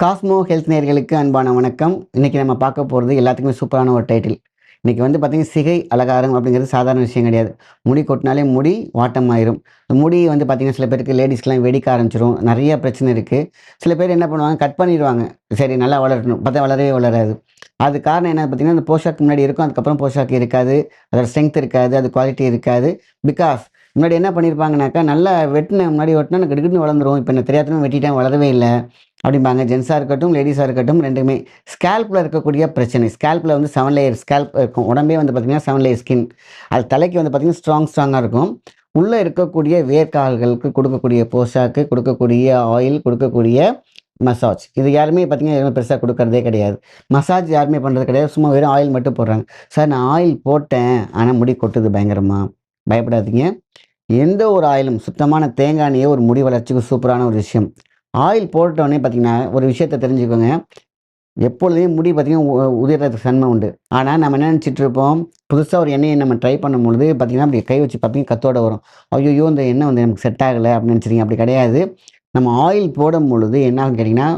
Cosmo health நேயர்களுக்கு அன்பான வணக்கம். இன்னைக்கு நம்ம பார்க்க போகிறது எல்லாத்துக்குமே சூப்பரான ஒரு டைட்டில். இன்னைக்கு வந்து பார்த்தீங்கன்னா, சிகை அலங்காரம் அப்படிங்கிறது சாதாரண விஷயம் கிடையாது. முடி கொட்டினாலே முடி வாட்டமாயிரும். முடி வந்து பார்த்தீங்கன்னா, சில பேருக்கு லேடீஸ்க்குலாம் வெடிக்க ஆரம்பிச்சிரும். நிறைய பிரச்சனை இருக்கு. சில பேர் என்ன பண்ணுவாங்க, கட் பண்ணிருவாங்க. சரி நல்லா வளரட்டும். பார்த்தா வளரவே வளராது. அது காரணம் என்ன பார்த்தீங்கன்னா, அந்த போஷாக்கு முன்னாடி இருக்கும். அதுக்கப்புறம் போஷாக்கு இருக்காது. அதோட ஸ்ட்ரென்த் இருக்காது. அது குவாலிட்டி இருக்காது. பிகாஸ் முன்னாடி என்ன பண்ணியிருப்பாங்கனாக்கா, நல்லா முன்னாடி வெட்டினா கிடுகிடுன்னு வளர்ந்துரும். இப்போ நான் தெரியாத்தனமா வெட்டிட்டேன் வளரவே இல்ல. அப்படிம்பாங்க. ஜென்ஸா இருக்கட்டும், லேடீஸா இருக்கட்டும் 2மே. ஸ்கேல்ப்ல இருக்கக்கூடிய பிரச்சனை. ஸ்கேல்ப்ல வந்து 7 லேயர் ஸ்கேல்ப் இருக்கும். உடம்பே வந்து பார்த்தீங்கன்னா 7 லேயர் ஸ்கின். அது தலைக்கு வந்து பார்த்தீங்கன்னா ஸ்ட்ராங்கா இருக்கும். உள்ள இருக்கக்கூடிய வேர்க்கால்களுக்கு கொடுக்கக்கூடிய போஷாக்கு, கொடுக்கக்கூடிய ஆயில், கொடுக்கக்கூடிய மசாஜ். இது யாருமே பார்த்தீங்கன்னா, எதுவுமே பெருசா குடுக்கறதே கிடையாது. மசாஜ் யாருமே பண்றது கிடையாது. சும்மா வெறும் ஆயில் மட்டும் போடுறாங்க. சார் நான் ஆயில் போட்டேன். ஆனா முடி கொட்டுது பயங்கரமா. பயப்படாதீங்க. எந்த ஒரு ஆயிலும் சுத்தமான தேங்காய் எண்ணெயே ஒரு முடி வளர்ச்சிக்கு சூப்பரான ஒரு விஷயம். ஆயில் போட்ட உடனே பார்த்தீங்கன்னா, ஒரு விஷயத்த தெரிஞ்சுக்கோங்க. எப்பொழுதுமே முடி பார்த்தீங்கன்னா, உதிர்றதுக்கு தன்மை உண்டு. ஆனா, நம்ம என்ன நெனச்சிட்டு இருப்போம், புதுசா ஒரு எண்ணெய நம்ம ட்ரை பண்ணும்பொழுது பார்த்தீங்கன்னா, அப்படி கை வச்சு பார்த்தீங்கன்னா, கத்தோட வரும். "ஐய்யய்யோ! இந்த எண்ணெய் வந்து நமக்கு செட் ஆகல" அப்படின்னு நெனச்சுறீங்க. அப்படி கிடையாது. நம்ம ஆயில் போடும்பொழுது என்ன ஆகும்னு கேட்டீங்கன்னா,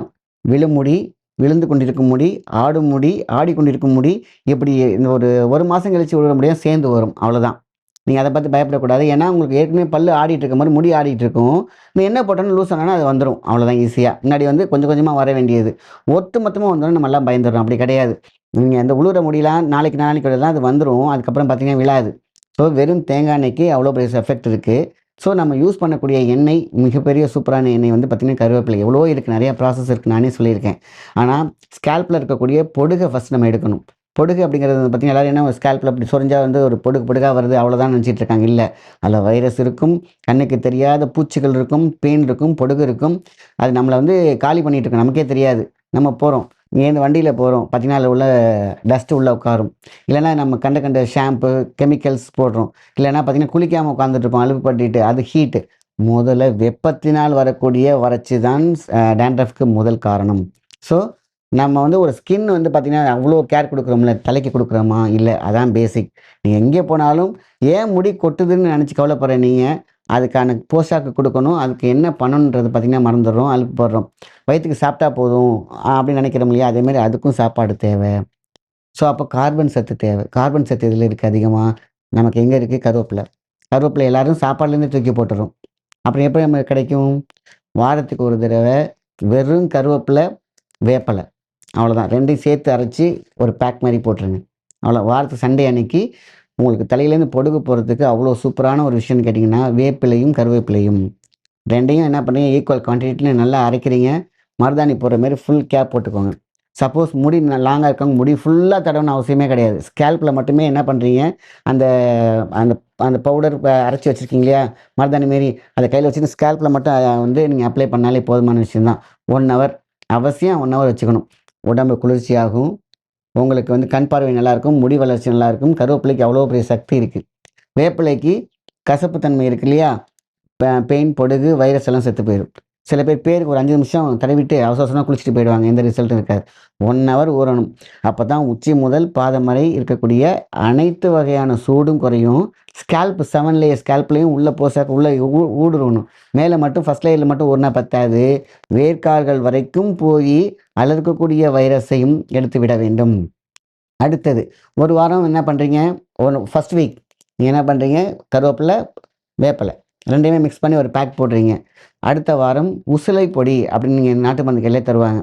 விழுமுடி, விழுந்து கொண்டிருக்கும் முடி, ஆடும் முடி, ஆடிக்கொண்டிருக்கும் முடி, இப்படி இந்த ஒரு 1 மாசம் கழிச்சு விழுற முடியும் சேர்ந்து வரும். அவ்வளோதான். நீங்க அத பார்த்து பயப்படக்கூடாது. ஏன்னா, உங்களுக்கு ஏற்கனவே பல்லு ஆடிட்டு இருக்கும்போது, முடி ஆடிட்டு இருக்கும். நீ என்ன போட்டாலும் லூஸ் ஆனோனே அது வந்துரும். அவ்வளோதான் ஈஸியா. முன்னாடி வந்து கொஞ்சம் கொஞ்சமா வர வேண்டியது. ஒட்டு மொத்தமா வந்தோனே நம்ம எல்லாம் பயந்துர்றோம். அப்படி கிடையாது. நீங்க அந்த உழுவுற முடியெல்லாம் நாளைக்கு நாளான்னைக்கு அது வந்துரும். அதுக்கப்புறம் பார்த்தீங்கன்னா விழாது. ஸோ வெறும் தேங்காய் எண்ணெய்க்கு அவ்வளோ பெரிய எஃபெக்ட் இருக்கு. ஸோ நம்ம யூஸ் பண்ணக்கூடிய எண்ணெய், மிகப்பெரிய சூப்பரான எண்ணெய் வந்து பார்த்தீங்கன்னா, கருவேப்பிலை. எவ்வளவோ இருக்கு. நெறைய ப்ராசஸ் இருக்கு. நானே சொல்லியிருக்கேன். ஆனா, ஸ்கேல்ப்ல இருக்கக்கூடிய பொடுக ஃபர்ஸ்ட் நம்ம எடுக்கணும். பொடுகு அப்படிங்கிறது வந்து பார்த்தீங்கன்னா, எல்லாரும் என்ன ஸ்கேல்ப்ல அப்படி சொரிஞ்சா வந்து ஒரு பொடுகு பொடுகா வருது அவ்வளோதான் நினச்சிட்டு இருக்காங்க. இல்ல. அதில வைரஸ் இருக்கும், கண்ணுக்கு தெரியாத பூச்சிகள் இருக்கும், பேன் இருக்கும், பொடுகு இருக்கும். அது நம்மள வந்து காலி பண்ணிட்டு இருக்கும். நமக்கே தெரியாது. நம்ம போறோம். இங்கேருந்து வண்டியில போறோம். பார்த்தீங்கன்னா, அதில உள்ள டஸ்ட் உள்ள உட்காரும். இல்லன்னா நம்ம கண்ட கண்ட ஷாம்பு, கெமிக்கல்ஸ் போடுறோம். இல்லன்னா பார்த்தீங்கன்னா, குளிக்காம உட்கார்ந்துட்டு இருப்போம். அலுப்பு பட்டுட்டு. அது ஹீட்டு. முதல்ல வெப்பத்தினால் வரக்கூடிய வறட்சி தான் டாண்ட்ரஃப்க்கு முதல் காரணம். ஸோ நம்ம வந்து ஒரு ஸ்கின் வந்து பார்த்தீங்கன்னா, அவ்வளோ கேர் குடுக்குறோம்ல, தலைக்கு குடுக்குறோமா? இல்ல. அதான் பேசிக். நீங்க எங்கே போனாலும், ஏன் முடி கொட்டுதுன்னு நெனச்சு கவலைப்படுற நீங்க, அதுக்கான போஷாக்கு குடுக்கணும். அதுக்கு என்ன பண்ணணுன்றது பார்த்தீங்கன்னா மறந்துடுறோம், அலுப்பு படுறோம். வயித்துக்கு சாப்பிட்டா போதும் அப்படின்னு நெனைக்கிறோம் இல்லையா? அதேமாரி அதுக்கும் சாப்பாடு தேவ. ஸோ அப்போ கார்பன் சத்து தேவ. கார்பன் சத்து எதுல இருக்கு அதிகமா? நமக்கு எங்க இருக்கு? கருவேப்பில. கருவேப்பில எல்லாரும் சாப்பாடுலேருந்து தூக்கி போட்டுர்றோம். அப்புறம் எப்ப நமக்கு கிடைக்கும்? வாரத்துக்கு ஒரு தடவ வெறும் கருவேப்பில, வேப்பல. அவ்வளோதான். 2யும் சேர்த்து அரைச்சு ஒரு பேக் மாரி போட்டுருங்க. வாரத்துக்கு சண்டே அன்னைக்கு உங்களுக்கு தலையிலேருந்து பொடுகு போறதுக்கு அவ்வளோ சூப்பரான ஒரு விஷயம்னு கேட்டிங்கன்னா, வேப்பிலையும், கருவேப்பிலையும். 2யும் என்ன பண்ணுறீங்க, ஈக்குவல் குவான்டிட்டில நல்லா அரைக்கிறீங்க. மருதாணி போடுற மாரி ஃபுல் கேப் போட்டுக்கோங்க. சப்போஸ் முடி லாங்கா இருக்கவங்க முடி ஃபுல்லா தடவணும்னு அவசியமே கிடையாது. ஸ்கேல்ப்ல மட்டுமே என்ன பண்றீங்க, அந்த அந்த அந்த பவுடர் அரைச்சு வச்சிருக்கீங்க இல்லையா? மருதாணி மாரி அத கையில வச்சுட்டு ஸ்கேல்ப்ல மட்டும் வந்து நீங்க அப்ளை பண்ணாலே போதுமான விஷயம் தான். 1 ஹவர் அவசியம் 1 ஹவர் வச்சுக்கணும். உடம்பு குளிர்ச்சியாகும். உங்களுக்கு வந்து கண் பார்வை நல்லாயிருக்கும். முடி வளர்ச்சி நல்லாயிருக்கும். கருவேப்பிலைக்கு அவ்வளோ பெரிய சக்தி இருக்கு. வேப்பிலைக்கு கசப்பு தன்மை இருக்கு இல்லையா? பெயின், பொடுகு, வைரஸ் எல்லாம் செத்து போயிரும். சில பேருக்கு ஒரு 5 நிமிஷம் தடவிட்டு அவசர அவசரமா குளிச்சுட்டு போயிடுவாங்க. எந்த ரிசல்ட்டும் இருக்காது. 1 ஹவர் ஊறணும். அப்பதான் உச்சி முதல் பாதம் வரை இருக்கக்கூடிய அனைத்து வகையான சூடும் குறையும். ஸ்கேல்ப் 7 லேயர் ஸ்கேல்ப்லயும் உள்ள போஷாக்கு உள்ள ஊடுருவணும். மேல மட்டும் ஃபர்ஸ்ட் லேயர்ல மட்டும் ஊறுனா பத்தாது. வேர்க்கால்கள் வரைக்கும் போயி அதில இருக்கக்கூடிய வைரஸையும் எடுத்து விட வேண்டும். அடுத்தது 1 வாரம் என்ன பண்றீங்க? ஃபர்ஸ்ட் வீக் நீங்க என்ன பண்றீங்க? கருவேப்பில, வேப்பில 2யுமே மிக்ஸ் பண்ணி ஒரு பேக் போடுறீங்க. அடுத்த வாரம் உசிலை பொடி அப்படின்னு நீங்க நாட்டு மருந்து கடையிலே தருவாங்க.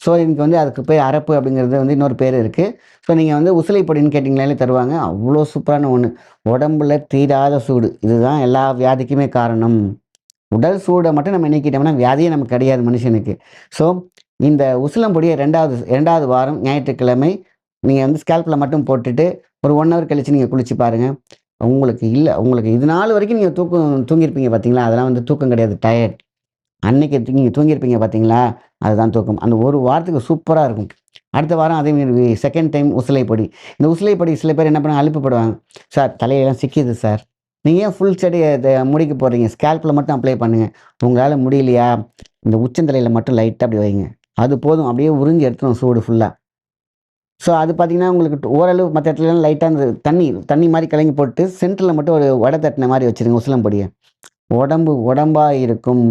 ஸோ இன்னைக்கு வந்து அதுக்கு பேர் அரப்பு அப்படிங்கிறது வந்து இன்னொரு பேர் இருக்கு. ஸோ நீங்க வந்து உசிலை பொடின்னு கேட்டீங்கனாலே தருவாங்க. அவ்வளோ சூப்பரான ஒண்ணு. உடம்புல தீராத சூடு. இதுதான் எல்லா வியாதிக்குமே காரணம். உடல் சூட மட்டும் நம்ம நீக்கிட்டோம்னா வியாதியே நமக்கு கிடையாது மனுஷனுக்கு. ஸோ இந்த உசிலம்பொடிய 2வது வாரம் ஞாயிற்றுக்கிழமை நீங்க வந்து ஸ்கேல்ப்ல மட்டும் போட்டுட்டு ஒரு 1 ஹவர் கழிச்சு நீங்க குளிச்சு பாருங்க. உங்களுக்கு இது நாள் வரைக்கும் நீங்க தூங்கியிருப்பீங்க பார்த்தீங்களா? அதெல்லாம் வந்து தூக்கம் கிடையாது. டயர்ட். அன்னைக்கு நீங்க தூங்கியிருப்பீங்க பார்த்தீங்களா? அதுதான் தூக்கம். அந்த 1 வாரத்துக்கு சூப்பரா இருக்கும். அடுத்த வாரம் அதே மாரி 2ண்ட் டைம் உசிலை பொடி. இந்த உசிலை பொடி சில பேர் என்ன பண்ணுவாங்க, அலுப்புப்படுவாங்க. "சார் தலையெல்லாம் சிக்கிது சார்." நீங்க ஏன் ஃபுல் செடி முடிக்கு போடுறீங்க? ஸ்கேல்ப்ல மட்டும் அப்ளை பண்ணுங்க. உங்களால முடியலையா? இந்த உச்சந்தலையில மட்டும் லைட்டா அப்படி வைங்க. அது போதும். அப்படியே உறிஞ்சி எடுத்துரும் சூடு ஃபுல்லா. ஸோ அது பார்த்தீங்கன்னா, உங்களுக்கு ஓரளவு மத்த இடத்துலலாம் லைட்டா அந்த தண்ணி தண்ணி மாரி கலங்கி போட்டு, சென்டர்ல மட்டும் ஒரு வடை தட்டுன மாரி வச்சுருங்க உசிலம்பொடிய. உடம்பா இருக்கும்.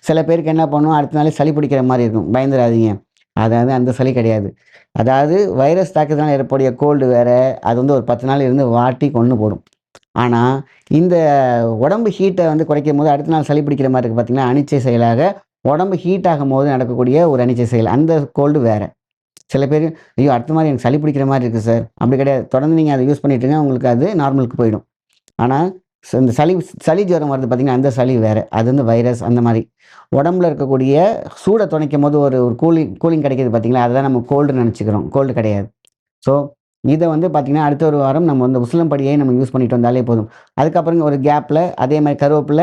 சில பேருக்கு என்ன பண்ணும், அடுத்த நாளே சளி பிடிக்கிற மாரி இருக்கும். பயந்துறாதீங்க. அதாவது அந்த சளி கிடையாது. அதாவது வைரஸ் தாக்குதல்னால ஏற்படக்கூடிய கோல்டு வேற, அது வந்து ஒரு 10 நாள் இருந்து வாட்டி கொன்னு போடும். ஆனா, இந்த உடம்பு ஹீட்ட வந்து குறைக்கும்போது அடுத்த நாள் சளி பிடிக்கிற மாரி இருக்கு பார்த்தீங்களா, அனிச்சை செயலாக உடம்பு ஹீட் ஆகும்போது நடக்கக்கூடிய ஒரு அனிச்சை செயல். அந்த கோல்டு வேற. சில பேரு, "ஐயோ! அடுத்த மாரி எனக்கு சளி பிடிக்கிற மாரி இருக்கு சார்." அப்படி கிடையாது. தொடர்ந்து நீங்க அத யூஸ் பண்ணிட்டு இருங்க. உங்களுக்கு அது நார்மலுக்கு போயிடும். ஆனா, இந்த சளி சளி ஜுரம் வருது பார்த்தீங்கன்னா, அந்த சளி வேற. அது வந்து வைரஸ் அந்த மாரி. உடம்புல இருக்கக்கூடிய சூட தொணைக்கும்போது ஒரு ஒரு கூலிங் கூலிங் கிடைக்குது பார்த்தீங்களா, அததான் நம்ம கோல்டுன்னு நெனச்சுக்கிறோம். கோல்டு கிடையாது. ஸோ, இத வந்து பார்த்தீங்கன்னா, அடுத்த ஒரு வாரம் நம்ம வந்து உசிலம்படியை நம்ம யூஸ் பண்ணிட்டு வந்தாலே போதும். அதுக்கப்புறம் ஒரு கேப்ல அதே மாரி கருவேப்பில,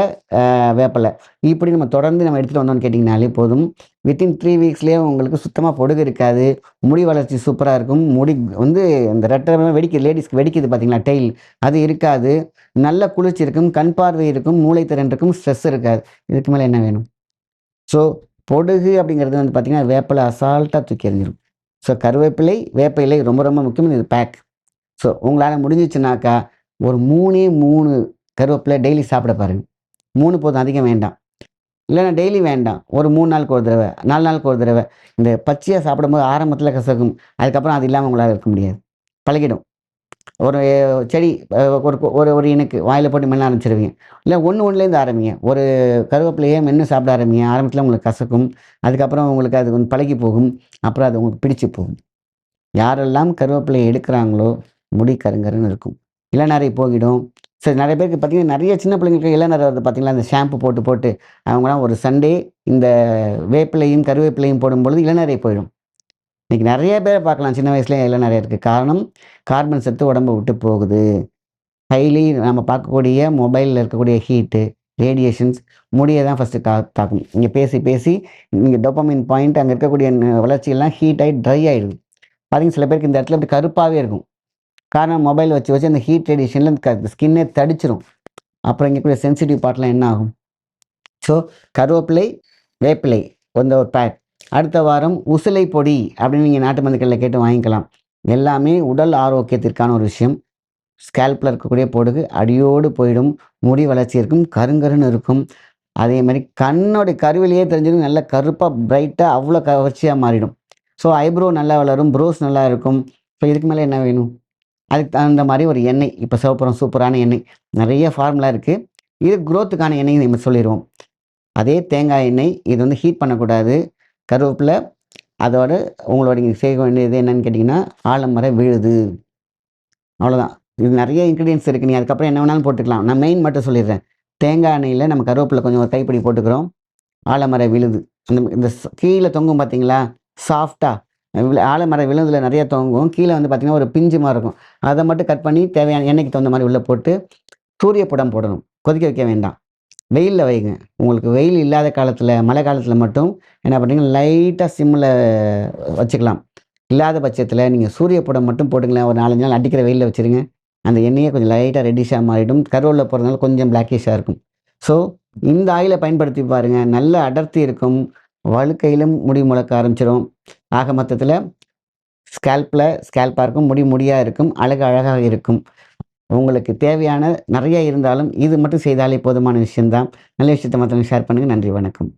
வேப்பில இப்படி நம்ம தொடர்ந்து நம்ம எடுத்துட்டு வந்தோம்னு கேட்டீங்கனாலே போதும். வித்தின் 3 வீக்ஸ்லயே உங்களுக்கு சுத்தமா பொடுகு இருக்காது. முடி வளர்ச்சி சூப்பரா இருக்கும். முடி வந்து இந்த ரெட்டை வெடிக்குது லேடீஸ்க்கு வெடிக்குது பார்த்தீங்களா, டெயில் அது இருக்காது. நல்ல குளிர்ச்சி இருக்கும், கண் பார்வை இருக்கும், மூளைத்திறன் இருக்கும், ஸ்ட்ரெஸ் இருக்காது. இதுக்கு மேல என்ன வேணும்? ஸோ, பொடுகு அப்படிங்கிறது வந்து பார்த்தீங்கன்னா, வேப்பில அசால்ட்டா தூக்கி எறிஞ்சிரும். ஸோ, கருவேப்பிலை, வேப்ப இலை ரொம்ப ரொம்ப முக்கியம். இது பேக். ஸோ, உங்களால முடிஞ்சுச்சுனாக்கா, ஒரு 3ஏ 3 கருவேப்பிலை டெய்லி சாப்பிட பாருங்க. 3 போதும், அதிகம் வேண்டாம். இல்லன்னா டெய்லி வேண்டாம். ஒரு 3 நாளுக்கு ஒரு தடவ, 4 நாளுக்கு ஒரு தடவ. இந்த பச்சையா சாப்பிடும்போது ஆரம்பத்தில கசக்கும். அதுக்கப்புறம் அது இல்லாம உங்களால இருக்க முடியாது. பழகிடும். ஒரு செடி ஒரு ஒரு ஒரு இனுக்கு வாயில போட்டு மெல்ல ஆரம்பிச்சுருவீங்க. இல்ல ஒண்ணுலேருந்து ஆரம்பிங்க. ஒரு கருவேப்பிலைய மென்னு சாப்பிட ஆரம்பிங்க. ஆரம்பத்தில உங்களுக்கு கசக்கும். அதுக்கப்புறம் உங்களுக்கு அது கொஞ்சம் பழகி போகும். அப்புறம் அது உங்களுக்கு பிடிச்சு போகும். யாரெல்லாம் கருவேப்பிலைய எடுக்கிறாங்களோ, முடி கருங்கருன்னு இருக்கும். இளநரை போகிடும். சரி, நெறைய பேருக்கு பார்த்தீங்கன்னா, நெறைய சின்ன பிள்ளைங்களுக்கு இளநரை வருது பார்த்தீங்களா, அந்த ஷாம்பு போட்டு போட்டு அவங்கலாம் ஒரு சண்டே இந்த வேப்பிலையும், கருவேப்பிலையும் போடும்பொழுது இளநரை போயிடும். இன்னைக்கு நெறைய பேர பார்க்கலாம் சின்ன வயசுலயே இளநரை இருக்கு. காரணம், கார்பன் சத்து உடம்ப விட்டு போகுது. ஹைலி நம்ம பார்க்கக்கூடிய மொபைல்ல இருக்கக்கூடிய ஹீட்டு, ரேடியேஷன்ஸ் முடிய தான் ஃபர்ஸ்ட்டு தாக்கும். நீங்க பேசி பேசி இங்க டோபமைன் பாயிண்ட் அங்க இருக்கக்கூடிய வளர்ச்சியெல்லாம் ஹீட் ஆயி ட்ரை ஆயிடுது. பார்த்தீங்கன்னா, சில பேருக்கு இந்த இடத்துல இப்படி கருப்பாவே இருக்கும். காரணம் மொபைல் வச்சு வச்சு அந்த ஹீட் ரேடியேஷன்ல ஸ்கின்னே தடிச்சிரும். அப்புறம் இங்க இருக்கக்கூடிய சென்சிட்டிவ் பார்ட்லாம் என்ன ஆகும்? ஸோ, கருவேப்பிலை, வேப்பிலை இந்த ஒரு பேக். அடுத்த வாரம் உசிலை பொடி அப்படின்னு நீங்க நாட்டு மருந்து கடையில கேட்டு வாங்கிக்கலாம். எல்லாமே உடல் ஆரோக்கியத்திற்கான ஒரு விஷயம். ஸ்கேல்ப்ல இருக்கக்கூடிய பொடுகு அடியோடு போயிடும். முடி வளர்ச்சி இருக்கும். கருங்கருன்னு இருக்கும். அதே மாரி கண்ணோட கருவிலேயே தெரிஞ்சிரும். நல்ல கருப்பா பிரைட்டா அவ்வளோ கவர்ச்சியா மாறிடும். ஸோ, ஐப்ரோ நல்லா வளரும். ப்ரோஸ் நல்லா இருக்கும். ஸோ, இதுக்கு மேல என்ன வேணும்? அதுக்கு தகுந்த மாரி ஒரு எண்ணெய். இப்ப சிவப்புறம் சூப்பரான எண்ணெய். நெறைய ஃபார்முலா இருக்கு. இது குரோத்துக்கான எண்ணெய்ன்னு நம்ம சொல்லிருவோம். அதே தேங்காய் எண்ணெய். இது வந்து ஹீட் பண்ணக்கூடாது. கருவேப்பில, அதோட உங்களோட நீங்க செய்ய வேண்டியது என்னன்னு கேட்டீங்கன்னா, ஆலமர விழுது. அவ்வளோதான். இது நெறைய இன்கிரீடியன்ட்ஸ் இருக்கு. நீங்க அதுக்கப்புறம் என்ன வேணாலும் போட்டுக்கலாம். நான் மெயின் மட்டும் சொல்லிடுறேன். தேங்காய் எண்ணெயில நம்ம கருவேப்பில கொஞ்சம் ஒரு கைப்பிடி போட்டுக்கிறோம். ஆலமர விழுது. அந்த இந்த கீழ தொங்கும் பார்த்தீங்களா? சாஃப்ட்டா. ஆலமர விழுதுல நெறைய தொங்கும். கீழ வந்து பார்த்தீங்கன்னா, ஒரு பிஞ்சு மாரி இருக்கும். அத மட்டும் கட் பண்ணி தேவையான எண்ணெய்க்கு தகுந்த மாரி உள்ள போட்டு, சூரிய புடம் போடணும். கொதிக்க வைக்க வேண்டாம். வெயில்ல வைங்க. உங்களுக்கு வெயில் இல்லாத காலத்தில, மழை காலத்தில மட்டும் என்ன பண்றீங்கன்னா, லைட்டா சிம்ல வச்சுக்கலாம். இல்லாத பட்சத்தில நீங்க சூரிய புடம் மட்டும் போட்டுங்களேன். ஒரு 4, 5 நாள் அடிக்கிற வெயில்ல வச்சுருங்க. அந்த எண்ணெயே கொஞ்சம் லைட்டா ரெட்டிஷ்ஷா மாறிடும். கருவேப்பில போடுறதுனால கொஞ்சம் பிளாக்கிஷ்ஷா இருக்கும். ஸோ, இந்த ஆயில பயன்படுத்தி பாருங்க. நல்ல அடர்த்தி இருக்கும். வழுக்கையிலும் முடி முளைக்க ஆரம்பிச்சுரும். ஆக மொத்தத்தில ஸ்கேல்ப்பா இருக்கும். முடி முடியா இருக்கும். அழகு அழகாக இருக்கும். உங்களுக்கு தேவையான நெறைய இருந்தாலும், இது மட்டும் செய்தாலே போதுமான விஷயம் தான். நல்ல விஷயத்த மத்தவங்களுக்கு ஷேர் பண்ணுங்க. நன்றி, வணக்கம்.